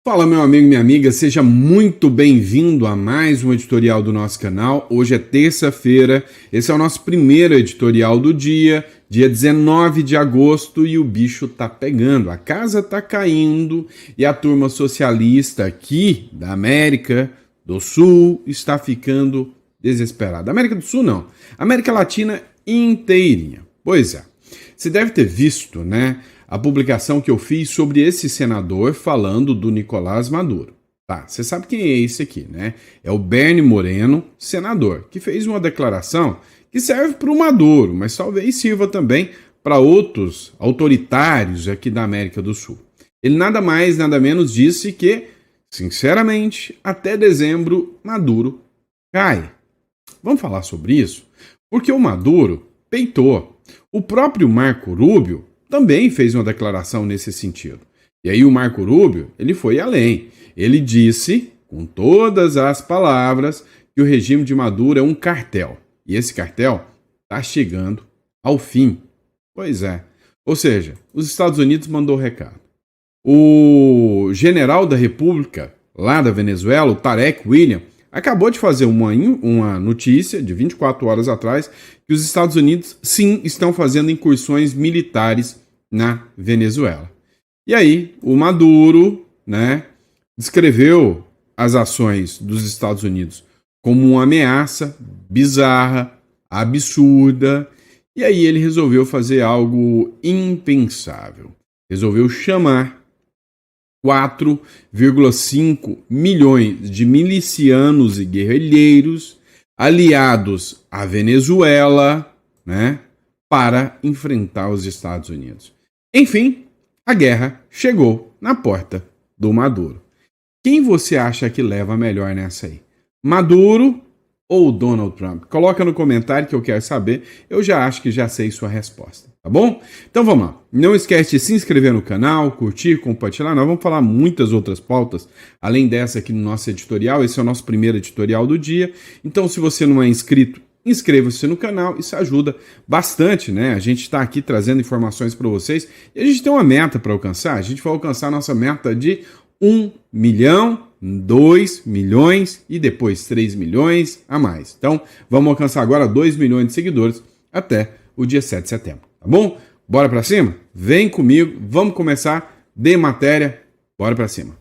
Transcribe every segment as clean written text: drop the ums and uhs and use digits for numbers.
Fala, meu amigo, minha amiga, seja muito bem-vindo a mais um editorial do nosso canal. Hoje é terça-feira, esse é o nosso primeiro editorial do dia 19 de agosto, e o bicho tá pegando, a casa tá caindo e a turma socialista aqui da América do Sul está ficando desesperada. América do Sul não, América Latina inteirinha. Pois é, você deve ter visto, né? A publicação que eu fiz sobre esse senador falando do Nicolás Maduro. Tá, você sabe quem é esse aqui, né? É o Bernie Moreno, senador, que fez uma declaração que serve para o Maduro, mas talvez sirva também para outros autoritários aqui da América do Sul. Ele nada mais, nada menos disse que, sinceramente, até dezembro, Maduro cai. Vamos falar sobre isso? Porque o Maduro peitou. O próprio Marco Rubio também fez uma declaração nesse sentido. E aí o Marco Rubio, ele foi além. Ele disse, com todas as palavras, que o regime de Maduro é um cartel. E esse cartel está chegando ao fim. Pois é. Ou seja, os Estados Unidos mandou o recado. O general da República, lá da Venezuela, o Tarek William, acabou de fazer uma notícia de 24 horas atrás que os Estados Unidos, sim, estão fazendo incursões militares na Venezuela. E aí, o Maduro, né, descreveu as ações dos Estados Unidos como uma ameaça bizarra, absurda, e aí ele resolveu fazer algo impensável. Resolveu chamar 4,5 milhões de milicianos e guerrilheiros aliados à Venezuela, né, para enfrentar os Estados Unidos. Enfim, a guerra chegou na porta do Maduro. Quem você acha que leva melhor nessa aí? Maduro ou Donald Trump? Coloca no comentário que eu quero saber. Eu já acho que já sei sua resposta, tá bom? Então vamos lá. Não esquece de se inscrever no canal, curtir, compartilhar. Nós vamos falar muitas outras pautas, além dessa aqui no nosso editorial. Esse é o nosso primeiro editorial do dia. Então, se você não é inscrito, inscreva-se no canal, isso ajuda bastante, né? A gente está aqui trazendo informações para vocês e a gente tem uma meta para alcançar. A gente vai alcançar a nossa meta de 1 milhão, 2 milhões e depois 3 milhões a mais. Então, vamos alcançar agora 2 milhões de seguidores até o dia 7 de setembro, tá bom? Bora para cima? Vem comigo, vamos começar de matéria, bora para cima.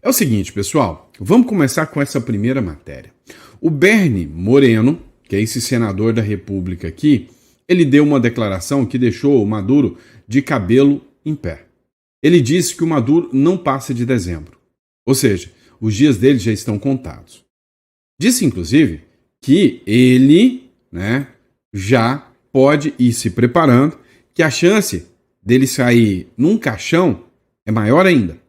É o seguinte, pessoal, vamos começar com essa primeira matéria. O Bernie Moreno, que é esse senador da República aqui, ele deu uma declaração que deixou o Maduro de cabelo em pé. Ele disse que o Maduro não passa de dezembro, ou seja, os dias dele já estão contados. Disse, inclusive, que ele, né, já pode ir se preparando, que a chance dele sair num caixão é maior ainda.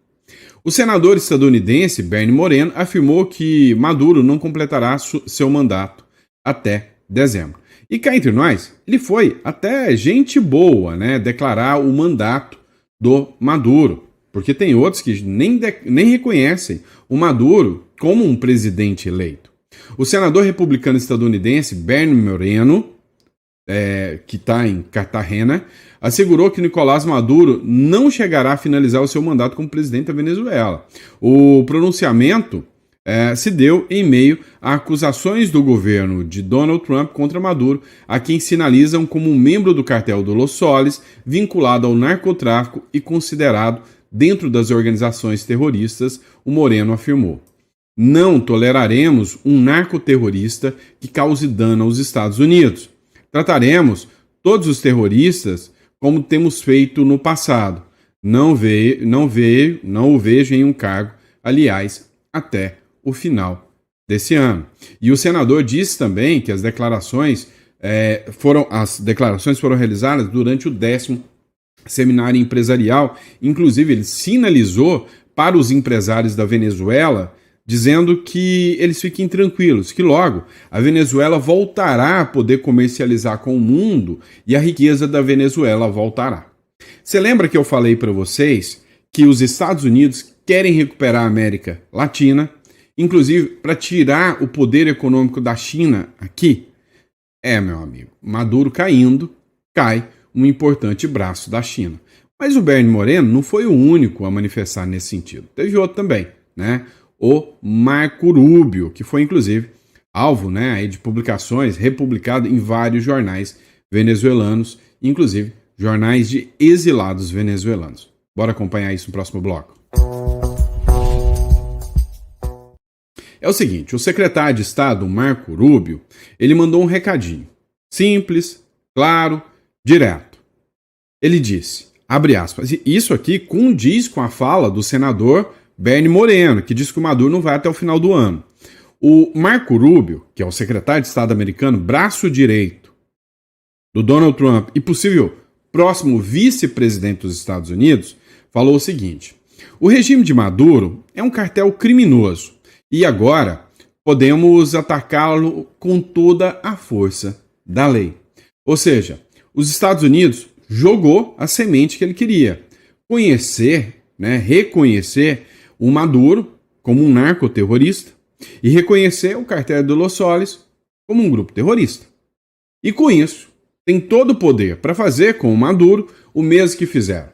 O senador estadunidense Bernie Moreno afirmou que Maduro não completará seu mandato até dezembro. E cá entre nós, ele foi até gente boa, né, declarar o mandato do Maduro, porque tem outros que nem reconhecem o Maduro como um presidente eleito. O senador republicano estadunidense Bernie Moreno, que está em Cartagena, assegurou que Nicolás Maduro não chegará a finalizar o seu mandato como presidente da Venezuela. O pronunciamento se deu em meio a acusações do governo de Donald Trump contra Maduro, a quem sinalizam como um membro do cartel do Los Soles, vinculado ao narcotráfico e considerado dentro das organizações terroristas, o Moreno afirmou. Não toleraremos um narcoterrorista que cause dano aos Estados Unidos. Trataremos todos os terroristas como temos feito no passado. Não o vejo em um cargo, aliás, até o final desse ano. E o senador disse também que as declarações foram realizadas durante o 10º seminário empresarial. Inclusive, ele sinalizou para os empresários da Venezuela, dizendo que eles fiquem tranquilos, que logo a Venezuela voltará a poder comercializar com o mundo e a riqueza da Venezuela voltará. Você lembra que eu falei para vocês que os Estados Unidos querem recuperar a América Latina, inclusive para tirar o poder econômico da China aqui? Meu amigo, Maduro caindo, cai um importante braço da China. Mas o Bernie Moreno não foi o único a manifestar nesse sentido. Teve outro também, né? O Marco Rubio, que foi inclusive alvo, né, aí de publicações, republicado em vários jornais venezuelanos, inclusive jornais de exilados venezuelanos. Bora acompanhar isso no próximo bloco. É o seguinte, o secretário de Estado, Marco Rubio, ele mandou um recadinho. Simples, claro, direto. Ele disse, abre aspas, isso aqui condiz com a fala do senador Bernie Moreno, que diz que o Maduro não vai até o final do ano. O Marco Rubio, que é o secretário de Estado americano, braço direito do Donald Trump e possível próximo vice-presidente dos Estados Unidos, falou o seguinte, o regime de Maduro é um cartel criminoso e agora podemos atacá-lo com toda a força da lei. Ou seja, os Estados Unidos jogou a semente que ele queria. Conhecer, né, reconhecer o Maduro como um narcoterrorista e reconhecer o Cartel de Los Soles como um grupo terrorista. E com isso, tem todo o poder para fazer com o Maduro o mesmo que fizeram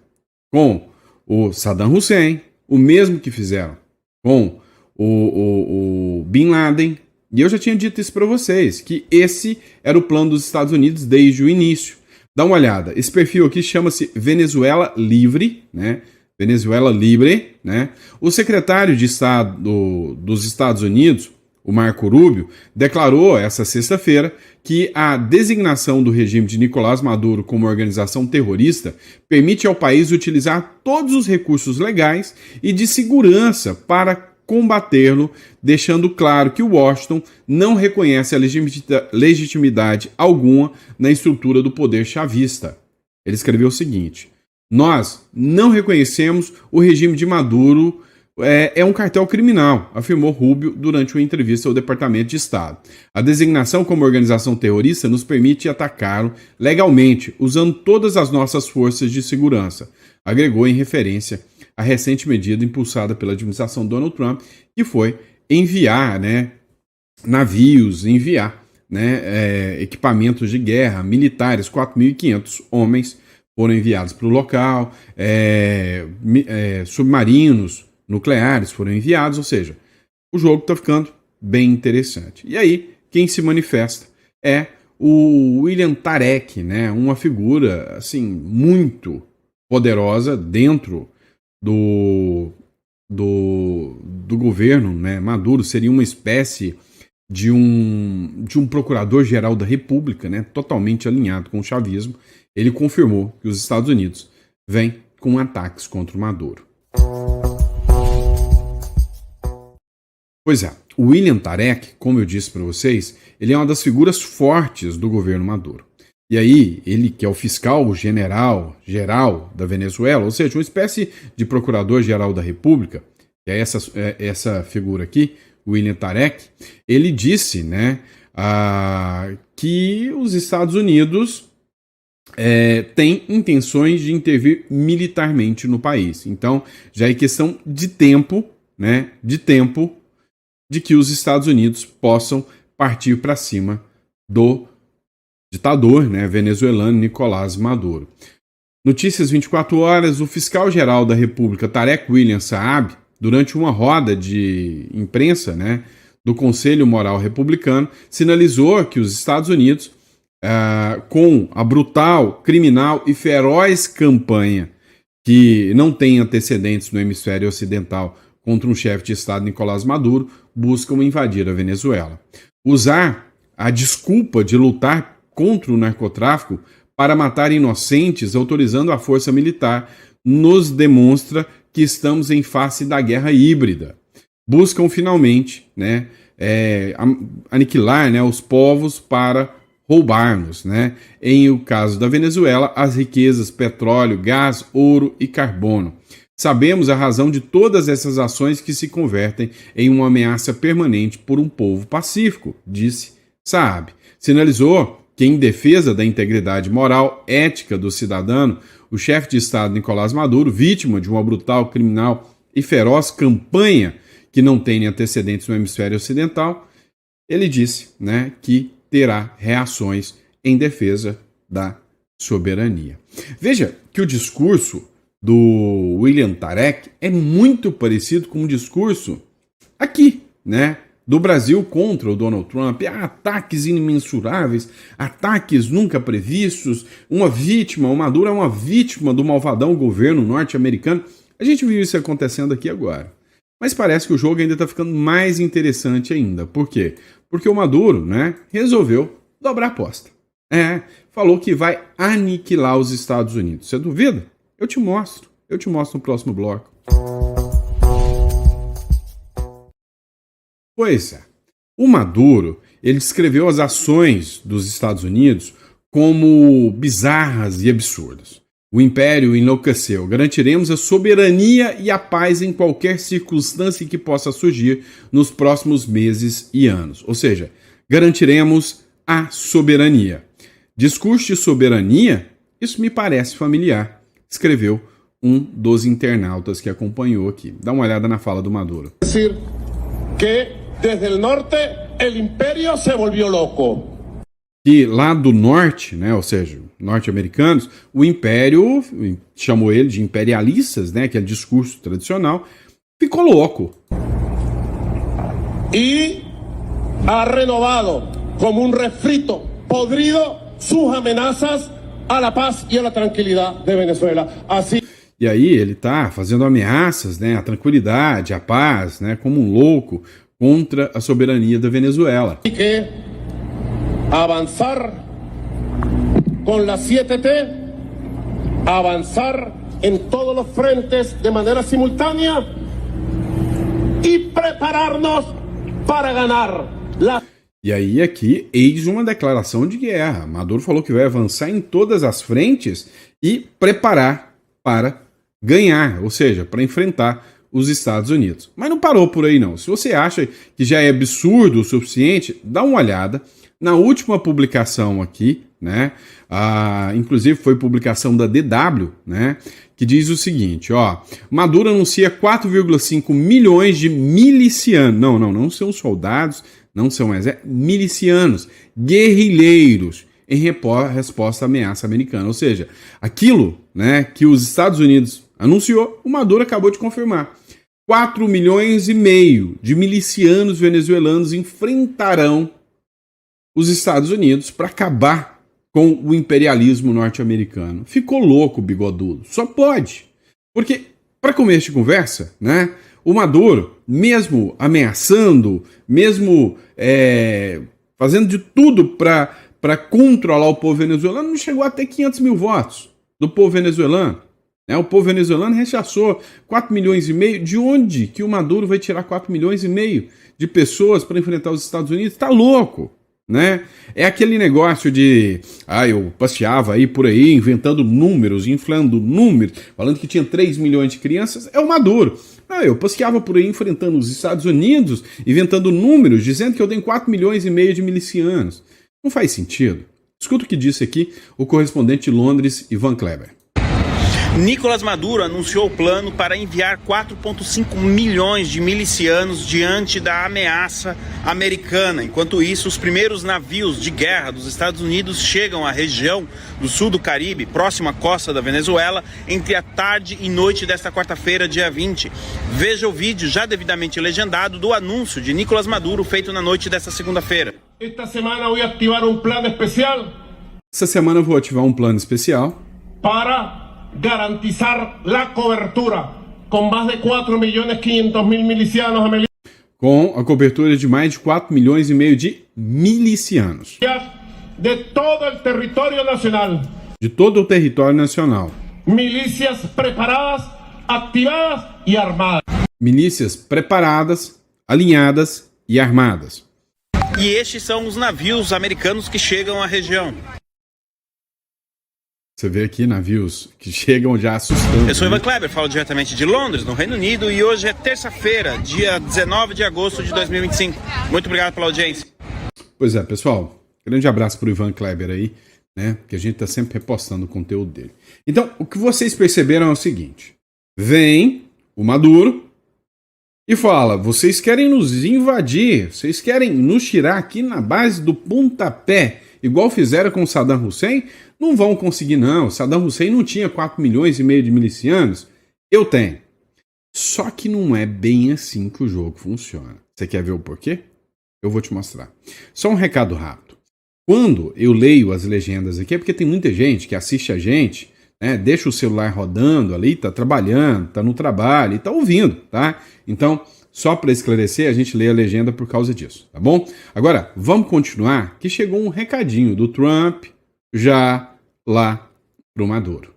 com o Saddam Hussein, o mesmo que fizeram com o Bin Laden. E eu já tinha dito isso para vocês, que esse era o plano dos Estados Unidos desde o início. Dá uma olhada, esse perfil aqui chama-se Venezuela Livre, né? Venezuela Libre, né? O secretário de Estado dos Estados Unidos, o Marco Rubio, declarou essa sexta-feira que a designação do regime de Nicolás Maduro como organização terrorista permite ao país utilizar todos os recursos legais e de segurança para combatê-lo, deixando claro que Washington não reconhece a legitimidade alguma na estrutura do poder chavista. Ele escreveu o seguinte: nós não reconhecemos o regime de Maduro, é um cartel criminal, afirmou Rubio durante uma entrevista ao Departamento de Estado. A designação como organização terrorista nos permite atacá-lo legalmente, usando todas as nossas forças de segurança, agregou em referência à recente medida impulsada pela administração Donald Trump, que foi enviar, né, navios, enviar, né, equipamentos de guerra militares, 4.500 homens foram enviados para o local, submarinos nucleares foram enviados, ou seja, o jogo está ficando bem interessante. E aí, quem se manifesta é o William Tarek, né, uma figura assim, muito poderosa dentro do governo, né, Maduro. Seria uma espécie de um procurador-geral da República, né, totalmente alinhado com o chavismo. Ele confirmou que os Estados Unidos vêm com ataques contra o Maduro. Pois é, o William Tarek, como eu disse para vocês, ele é uma das figuras fortes do governo Maduro. E aí, ele que é o fiscal geral da Venezuela, ou seja, uma espécie de procurador-geral da República, que é essa figura aqui, William Tarek, ele disse, né, que os Estados Unidos têm intenções de intervir militarmente no país. Então, já é questão de tempo, né, de que os Estados Unidos possam partir para cima do ditador, né, venezuelano Nicolás Maduro. Notícias 24 horas, o fiscal-geral da República, Tarek William Saab, durante uma roda de imprensa, né, do Conselho Moral Republicano, sinalizou que os Estados Unidos, com a brutal, criminal e feroz campanha que não tem antecedentes no hemisfério ocidental contra um chefe de Estado, Nicolás Maduro, buscam invadir a Venezuela. Usar a desculpa de lutar contra o narcotráfico para matar inocentes, autorizando a força militar, nos demonstra que estamos em face da guerra híbrida. Buscam finalmente, né, aniquilar, né, os povos para roubar-nos, né? Em o caso da Venezuela, as riquezas, petróleo, gás, ouro e carbono. Sabemos a razão de todas essas ações que se convertem em uma ameaça permanente por um povo pacífico, disse Saab. Sinalizou que, em defesa da integridade moral, ética do cidadão, o chefe de Estado Nicolás Maduro, vítima de uma brutal, criminal e feroz campanha que não tem antecedentes no hemisfério ocidental, ele disse, né, que terá reações em defesa da soberania. Veja que o discurso do William Tarek é muito parecido com o discurso aqui, né, do Brasil contra o Donald Trump. Ataques imensuráveis, ataques nunca previstos, uma vítima, o Maduro é uma vítima do malvadão governo norte-americano. A gente viu isso acontecendo aqui agora. Mas parece que o jogo ainda está ficando mais interessante ainda. Por quê? Porque o Maduro, né, resolveu dobrar a aposta. Falou que vai aniquilar os Estados Unidos. Você duvida? Eu te mostro no próximo bloco. Pois é. O Maduro, ele descreveu as ações dos Estados Unidos como bizarras e absurdas. O império enlouqueceu. Garantiremos a soberania e a paz em qualquer circunstância que possa surgir nos próximos meses e anos. Ou seja, garantiremos a soberania. Discurso de soberania, isso me parece familiar, escreveu um dos internautas que acompanhou aqui. Dá uma olhada na fala do Maduro. Dizer que desde o norte o império se volviu louco. Que lá do norte, né, ou seja, norte-americanos, o império, chamou ele de imperialistas, né, que é discurso tradicional, ficou louco. E ha renovado como um refrito podrido suas ameaças à la paz e à la tranquilidade de Venezuela. Assim... E aí ele está fazendo ameaças, né, à tranquilidade, à paz, né, como um louco contra a soberania da Venezuela. E que avançar com a 7T, avançar em todos os frentes de maneira simultânea e preparar-nos para ganhar. E aí aqui, eis uma declaração de guerra. Maduro falou que vai avançar em todas as frentes e preparar para ganhar, ou seja, para enfrentar os Estados Unidos. Mas não parou por aí não. Se você acha que já é absurdo o suficiente, dá uma olhada na última publicação aqui, né? Inclusive foi publicação da DW, né? Que diz o seguinte, ó, Maduro anuncia 4,5 milhões de milicianos. Não são soldados, não são milicianos, guerrilheiros, em resposta à ameaça americana. Ou seja, aquilo, né, que os Estados Unidos anunciou, o Maduro acabou de confirmar. 4 milhões e meio de milicianos venezuelanos enfrentarão os Estados Unidos para acabar com o imperialismo norte-americano. Ficou louco, bigodudo. Só pode. Porque, para começo de conversa, né, o Maduro, mesmo ameaçando, mesmo fazendo de tudo para controlar o povo venezuelano, não chegou até 500 mil votos do povo venezuelano. O povo venezuelano rechaçou 4 milhões e meio. De onde que o Maduro vai tirar 4 milhões e meio de pessoas para enfrentar os Estados Unidos? Tá louco, né? É aquele negócio de... eu passeava aí por aí inventando números, inflando números, falando que tinha 3 milhões de crianças. É o Maduro. Eu passeava por aí enfrentando os Estados Unidos, inventando números, dizendo que eu tenho 4 milhões e meio de milicianos. Não faz sentido. Escuta o que disse aqui o correspondente de Londres, Ivan Kleber. Nicolás Maduro anunciou o plano para enviar 4,5 milhões de milicianos diante da ameaça americana. Enquanto isso, os primeiros navios de guerra dos Estados Unidos chegam à região do sul do Caribe, próxima à costa da Venezuela, entre a tarde e noite desta quarta-feira, dia 20. Veja o vídeo já devidamente legendado do anúncio de Nicolás Maduro feito na noite desta segunda-feira. Esta semana vou ativar um plano especial. Essa semana eu vou ativar um plano especial para garantizar a cobertura com mais de 4.500.000 milicianos com a cobertura de mais de 4 milhões e meio de milicianos de todo o território nacional. De todo o território nacional. Milícias preparadas, ativadas e armadas. Milícias preparadas, alinhadas e armadas. E estes são os navios americanos que chegam à região. Você vê aqui navios que chegam já assustando. Eu sou Ivan Kleber, falo diretamente de Londres, no Reino Unido, e hoje é terça-feira, dia 19 de agosto de 2025. Muito obrigado pela audiência. Pois é, pessoal. Grande abraço pro Ivan Kleber aí, né? Que a gente tá sempre repostando o conteúdo dele. Então, o que vocês perceberam é o seguinte. Vem o Maduro e fala, vocês querem nos invadir, vocês querem nos tirar aqui na base do pontapé igual fizeram com Saddam Hussein? Não vão conseguir, não. Saddam Hussein não tinha 4,5 milhões de milicianos? Eu tenho. Só que não é bem assim que o jogo funciona. Você quer ver o porquê? Eu vou te mostrar. Só um recado rápido. Quando eu leio as legendas aqui, é porque tem muita gente que assiste a gente, né, deixa o celular rodando ali, tá trabalhando, tá no trabalho e tá ouvindo, tá? Então, só para esclarecer, a gente lê a legenda por causa disso, tá bom? Agora, vamos continuar, que chegou um recadinho do Trump já lá pro Maduro.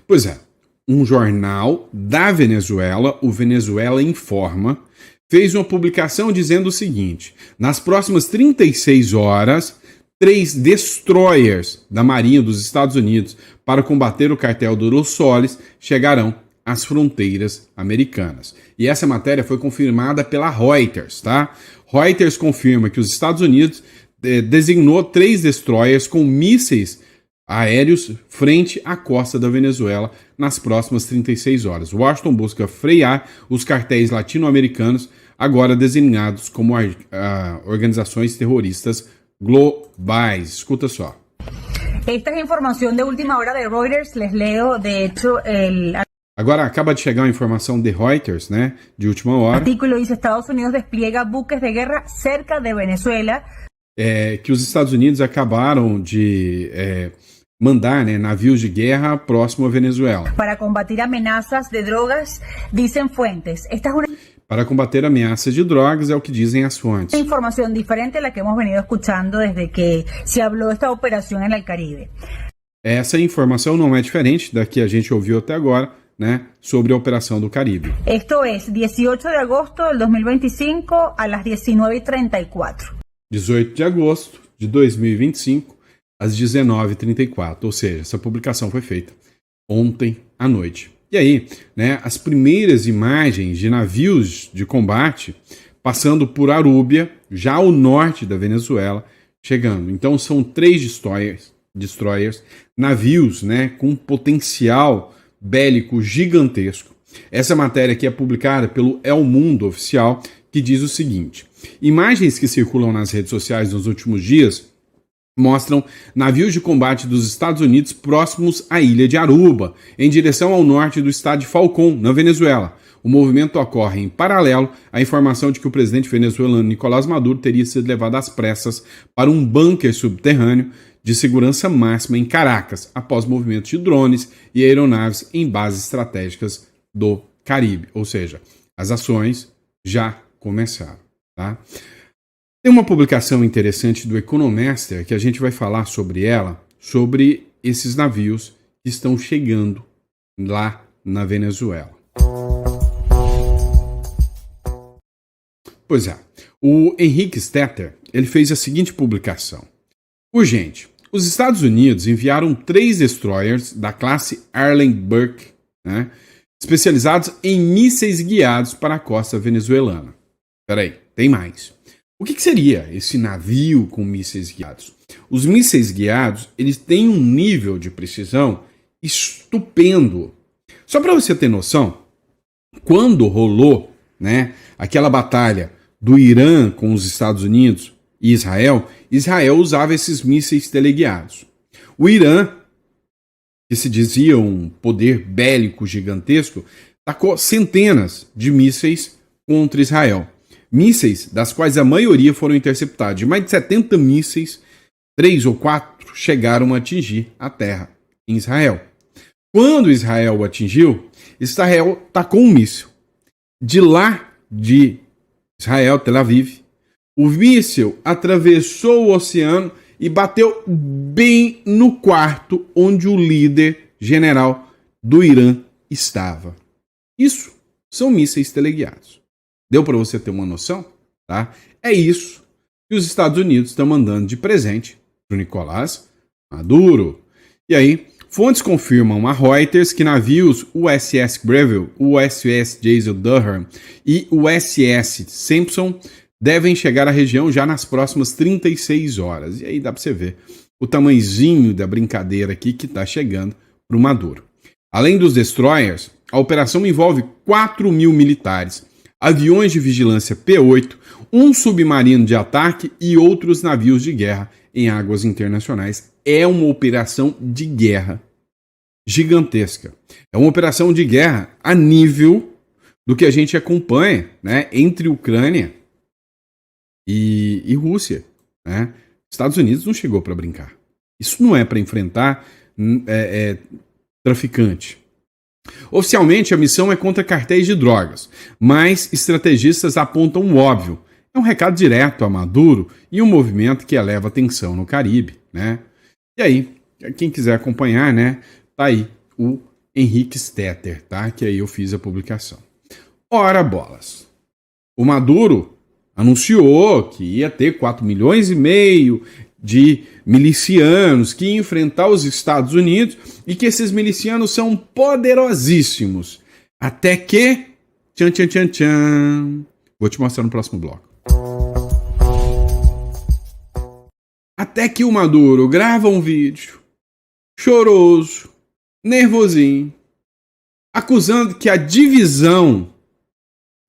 Pois é, um jornal da Venezuela, o Venezuela Informa, fez uma publicação dizendo o seguinte: nas próximas 36 horas, 3 destroyers da Marinha dos Estados Unidos para combater o cartel do Los Soles chegarão às fronteiras americanas. E essa matéria foi confirmada pela Reuters, tá? Reuters confirma que os Estados Unidos designou 3 destroyers com mísseis aéreos frente à costa da Venezuela nas próximas 36 horas. Washington busca frear os cartéis latino-americanos, agora designados como organizações terroristas globais. Escuta só. Esta es información de última hora de Reuters. Les leo, de hecho, Agora acaba de chegar uma informação de Reuters, né, de última hora. El artículo dice: Estados Unidos despliega buques de guerra cerca de Venezuela. Que os Estados Unidos acabaram de mandar, né, navios de guerra próximo à Venezuela. Para combatir amenazas de drogas, dicen fuentes. Esta es una Para combater ameaças de drogas, é o que dizem as fontes. información diferente a la que hemos venido escuchando desde que se habló de esta operación en el Caribe. Essa informação não é diferente da que a gente ouviu até agora, né, sobre a Operação do Caribe. Esto es 18 de agosto del 2025 a las 19:34. 18 de agosto de 2025, às 19h34. Ou seja, essa publicação foi feita ontem à noite. E aí, né, as primeiras imagens de navios de combate passando por Arúbia, já ao norte da Venezuela, chegando. Então são 3 destroyers, navios, né, com potencial bélico gigantesco. Essa matéria aqui é publicada pelo El Mundo Oficial, que diz o seguinte: imagens que circulam nas redes sociais nos últimos dias mostram navios de combate dos Estados Unidos próximos à ilha de Aruba, em direção ao norte do estado de Falcón, na Venezuela. O movimento ocorre em paralelo à informação de que o presidente venezuelano Nicolás Maduro teria sido levado às pressas para um bunker subterrâneo de segurança máxima em Caracas, após movimentos de drones e aeronaves em bases estratégicas do Caribe. Ou seja, as ações já começaram, tá? Tem uma publicação interessante do Economaster que a gente vai falar sobre ela, sobre esses navios que estão chegando lá na Venezuela. Pois é, o Henrique Stetter, ele fez a seguinte publicação: urgente, os Estados Unidos enviaram 3 destroyers da classe Arleigh Burke, né, especializados em mísseis guiados para a costa venezuelana. Peraí, tem mais. O que seria esse navio com mísseis guiados? Os mísseis guiados, eles têm um nível de precisão estupendo. Só para você ter noção, quando rolou, né, aquela batalha do Irã com os Estados Unidos e Israel usava esses mísseis teleguiados. O Irã, que se dizia um poder bélico gigantesco, tacou centenas de mísseis contra Israel. Mísseis das quais a maioria foram interceptados. De mais de 70 mísseis, 3 ou 4 chegaram a atingir a terra em Israel. Quando Israel o atingiu, Israel tacou um míssil. De lá de Israel, Tel Aviv, o míssil atravessou o oceano e bateu bem no quarto onde o líder general do Irã estava. Isso são mísseis teleguiados. Deu para você ter uma noção? Tá? É isso que os Estados Unidos estão mandando de presente para o Nicolás Maduro. E aí, fontes confirmam a Reuters que navios USS Greville, USS Jason Durham e USS Simpson devem chegar à região já nas próximas 36 horas. E aí dá para você ver o tamanhozinho da brincadeira aqui que está chegando para o Maduro. Além dos destroyers, a operação envolve 4.000 militares, aviões de vigilância P-8, um submarino de ataque e outros navios de guerra em águas internacionais. É uma operação de guerra gigantesca. É uma operação de guerra a nível do que a gente acompanha, né, entre Ucrânia e Rússia. Né? Estados Unidos não chegou para brincar. Isso não é para enfrentar traficante. Oficialmente, a missão é contra cartéis de drogas, mas estrategistas apontam o óbvio. É um recado direto a Maduro e um movimento que eleva a tensão no Caribe. Né? E aí, quem quiser acompanhar, né, tá aí o Henrique Stetter, tá? Que aí eu fiz a publicação. Ora bolas. O Maduro anunciou que ia ter 4,5 milhões de milicianos que iam enfrentar os Estados Unidos e que esses milicianos são poderosíssimos. Até que... Tchan, tchan, tchan, tchan. Vou te mostrar no próximo bloco. Até que o Maduro grava um vídeo choroso, nervosinho, acusando que a divisão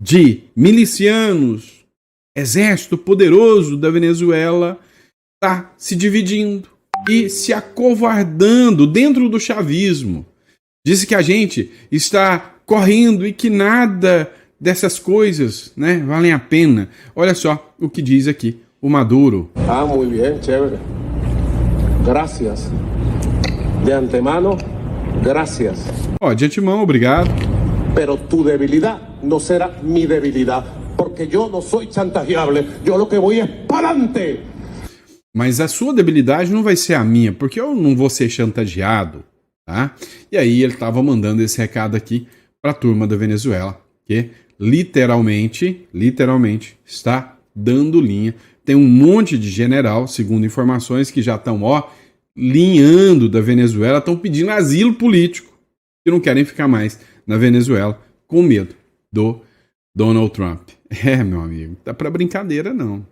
de milicianos, exército poderoso da Venezuela, está se dividindo e se acovardando dentro do chavismo. Disse que a gente está correndo e que nada dessas coisas, né, valem a pena. Olha só o que diz aqui o Maduro. Ah, muy bien, chévere. Gracias. De antemano, gracias. Ó, de antemão, obrigado. Pero tu debilidad no será mi debilidad, porque yo no soy chantajeable. Yo lo que voy es para adelante. Mas a sua debilidade não vai ser a minha, porque eu não vou ser chantageado, tá? E aí ele estava mandando esse recado aqui para a turma da Venezuela, que literalmente está dando linha. Tem um monte de general, segundo informações, que já estão, linhando da Venezuela, estão pedindo asilo político, que não querem ficar mais na Venezuela com medo do Donald Trump. Meu amigo, tá para brincadeira não.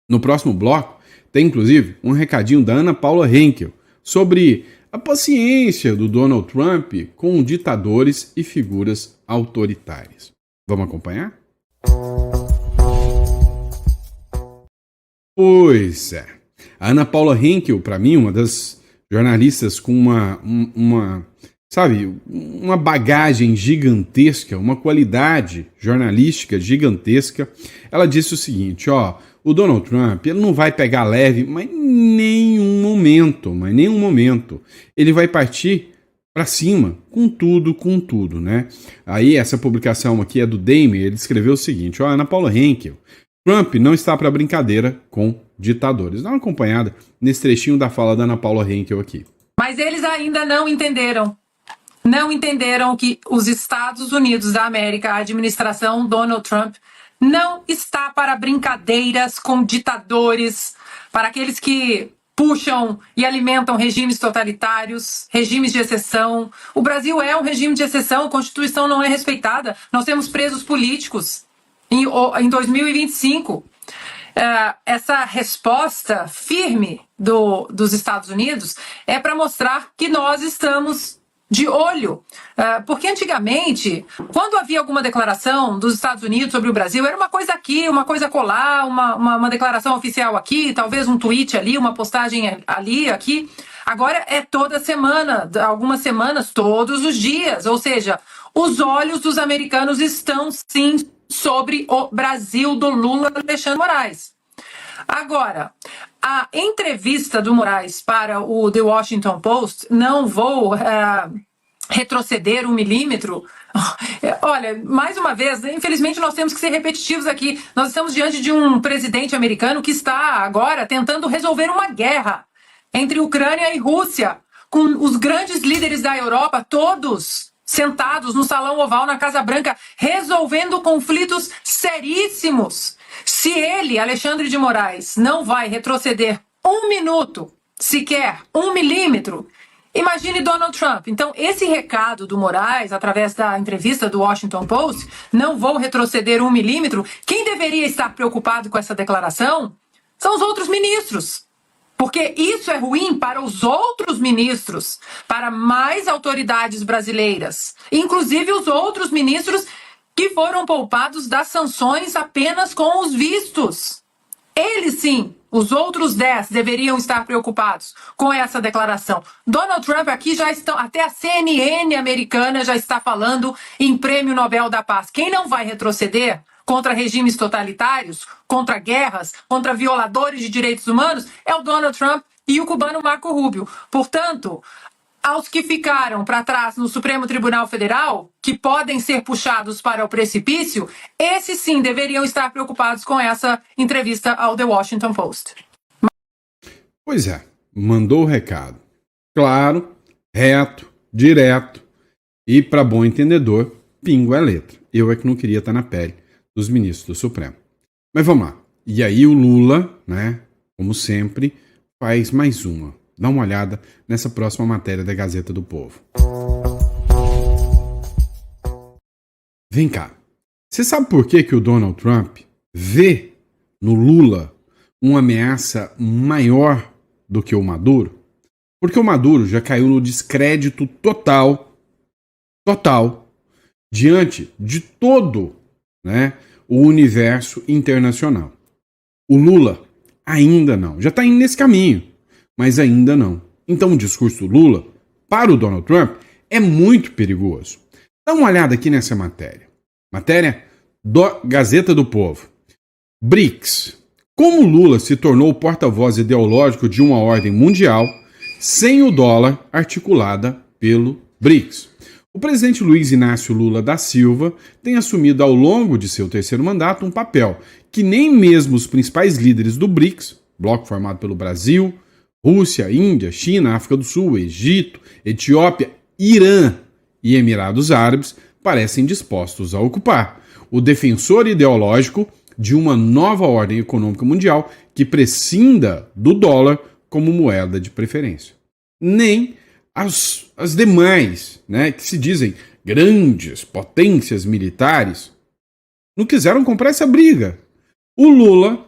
No próximo bloco, tem inclusive um recadinho da Ana Paula Henkel sobre a paciência do Donald Trump com ditadores e figuras autoritárias. Vamos acompanhar? Pois é. A Ana Paula Henkel, para mim, uma das jornalistas com uma bagagem gigantesca, uma qualidade jornalística gigantesca, ela disse o seguinte, o Donald Trump, ele não vai pegar leve, mas em nenhum momento. Ele vai partir para cima, com tudo, né? Aí essa publicação aqui é do Damer, ele escreveu o seguinte, Ana Paula Henkel, Trump não está para brincadeira com ditadores. Dá uma acompanhada nesse trechinho da fala da Ana Paula Henkel aqui. Mas eles ainda não entenderam que os Estados Unidos da América, a administração Donald Trump, não está para brincadeiras com ditadores, para aqueles que puxam e alimentam regimes totalitários, regimes de exceção. O Brasil é um regime de exceção, a Constituição não é respeitada, nós temos presos políticos em 2025. Essa resposta firme dos Estados Unidos é para mostrar que nós estamos de olho, porque antigamente, quando havia alguma declaração dos Estados Unidos sobre o Brasil, era uma coisa aqui, uma coisa colar, uma declaração oficial aqui, talvez um tweet ali, uma postagem ali, aqui. Agora é toda semana, algumas semanas, todos os dias, ou seja, os olhos dos americanos estão sim sobre o Brasil do Lula Alexandre Moraes. Agora, a entrevista do Moraes para o The Washington Post, não vou retroceder 1 milímetro. Olha, mais uma vez, infelizmente nós temos que ser repetitivos aqui. Nós estamos diante de um presidente americano que está agora tentando resolver uma guerra entre Ucrânia e Rússia, com os grandes líderes da Europa, todos sentados no Salão Oval, na Casa Branca, resolvendo conflitos seríssimos. Se ele, Alexandre de Moraes, não vai retroceder 1 minuto, sequer 1 milímetro, imagine Donald Trump. Então, esse recado do Moraes, através da entrevista do Washington Post, não vou retroceder 1 milímetro, quem deveria estar preocupado com essa declaração são os outros ministros. Porque isso é ruim para os outros ministros, para mais autoridades brasileiras, inclusive os outros ministros que foram poupados das sanções apenas com os vistos. Eles sim, os outros 10 deveriam estar preocupados com essa declaração. Donald Trump aqui já estão, até a CNN americana já está falando em Prêmio Nobel da Paz. Quem não vai retroceder contra regimes totalitários, contra guerras, contra violadores de direitos humanos, é o Donald Trump e o cubano Marco Rubio. Portanto, aos que ficaram para trás no Supremo Tribunal Federal, que podem ser puxados para o precipício, esses sim deveriam estar preocupados com essa entrevista ao The Washington Post. Pois é, mandou o recado. Claro, reto, direto e, para bom entendedor, pingo é letra. Eu é que não queria estar na pele dos ministros do Supremo. Mas vamos lá. E aí o Lula, né, como sempre, faz mais uma. Dá uma olhada nessa próxima matéria da Gazeta do Povo. Vem cá. Você sabe por que o Donald Trump vê no Lula uma ameaça maior do que o Maduro? Porque o Maduro já caiu no descrédito total, diante de todo, né, o universo internacional. O Lula ainda não. Já está indo nesse caminho, mas ainda não. Então o discurso do Lula para o Donald Trump é muito perigoso. Dá uma olhada aqui nessa matéria. Matéria do Gazeta do Povo. BRICS. Como Lula se tornou o porta-voz ideológico de uma ordem mundial sem o dólar articulada pelo BRICS. O presidente Luiz Inácio Lula da Silva tem assumido ao longo de seu terceiro mandato um papel que nem mesmo os principais líderes do BRICS, bloco formado pelo Brasil, Rússia, Índia, China, África do Sul, Egito, Etiópia, Irã e Emirados Árabes, parecem dispostos a ocupar. O defensor ideológico de uma nova ordem econômica mundial que prescinda do dólar como moeda de preferência. Nem as demais, né, que se dizem grandes potências militares, não quiseram comprar essa briga. O Lula,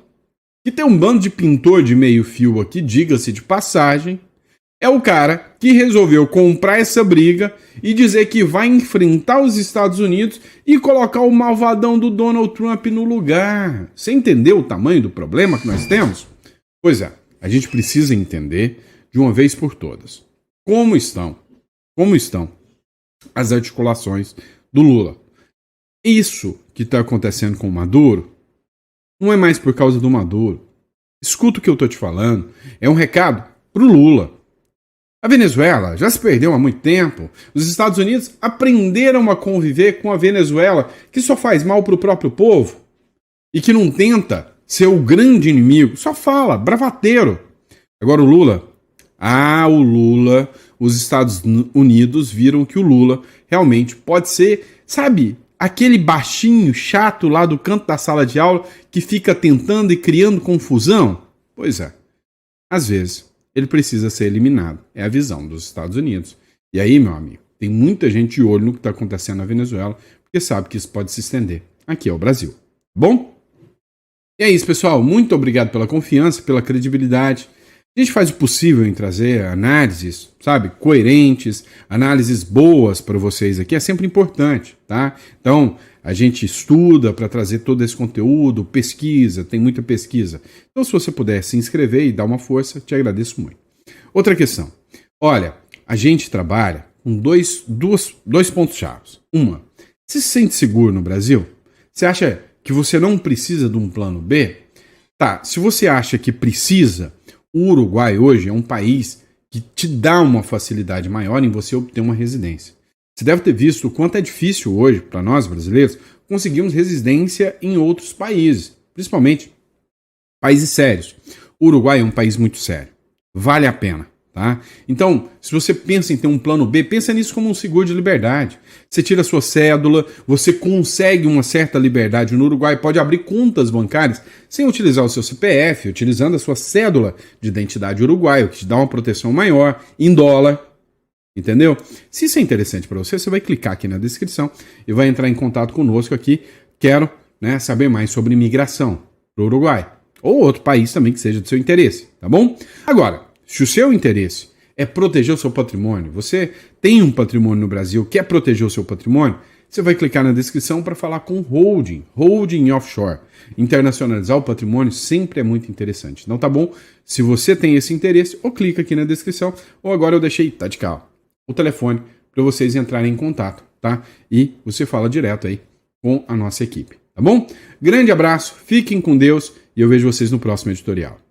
que tem um bando de pintor de meio fio aqui, diga-se de passagem, é o cara que resolveu comprar essa briga e dizer que vai enfrentar os Estados Unidos e colocar o malvadão do Donald Trump no lugar. Você entendeu o tamanho do problema que nós temos? Pois é, a gente precisa entender de uma vez por todas como estão as articulações do Lula. Isso que está acontecendo com o Maduro não é mais por causa do Maduro. Escuta o que eu estou te falando. É um recado para o Lula. A Venezuela já se perdeu há muito tempo. Os Estados Unidos aprenderam a conviver com a Venezuela, que só faz mal para o próprio povo e que não tenta ser o grande inimigo. Só fala, bravateiro. Agora o Lula, os Estados Unidos viram que o Lula realmente pode ser, sabe, aquele baixinho chato lá do canto da sala de aula que fica tentando e criando confusão? Pois é, às vezes ele precisa ser eliminado. É a visão dos Estados Unidos. E aí, meu amigo, tem muita gente de olho no que está acontecendo na Venezuela, porque sabe que isso pode se estender aqui ao Brasil. Bom? E é isso, pessoal. Muito obrigado pela confiança, pela credibilidade. A gente faz o possível em trazer análises, sabe, coerentes, análises boas para vocês aqui. É sempre importante, tá? Então, a gente estuda para trazer todo esse conteúdo, pesquisa, tem muita pesquisa. Então, se você puder se inscrever e dar uma força, te agradeço muito. Outra questão. Olha, a gente trabalha com dois pontos-chave. Uma, você se sente seguro no Brasil? Você acha que você não precisa de um plano B? Tá, se você acha que precisa, o Uruguai hoje é um país que te dá uma facilidade maior em você obter uma residência. Você deve ter visto o quanto é difícil hoje, para nós brasileiros, conseguirmos residência em outros países, principalmente países sérios. O Uruguai é um país muito sério. Vale a pena, tá? Então, se você pensa em ter um plano B, pensa nisso como um seguro de liberdade. Você tira a sua cédula, você consegue uma certa liberdade no Uruguai, pode abrir contas bancárias sem utilizar o seu CPF, utilizando a sua cédula de identidade uruguaia, que te dá uma proteção maior, em dólar. Entendeu? Se isso é interessante para você, você vai clicar aqui na descrição e vai entrar em contato conosco aqui. Quero, né, saber mais sobre imigração para o Uruguai. Ou outro país também que seja do seu interesse, tá bom? Agora, se o seu interesse é proteger o seu patrimônio, você tem um patrimônio no Brasil, quer proteger o seu patrimônio, você vai clicar na descrição para falar com holding offshore. Internacionalizar o patrimônio sempre é muito interessante. Então tá bom? Se você tem esse interesse, ou clica aqui na descrição, ou agora eu deixei, tá de cá, o telefone para vocês entrarem em contato, tá? E você fala direto aí com a nossa equipe, tá bom? Grande abraço, fiquem com Deus e eu vejo vocês no próximo editorial.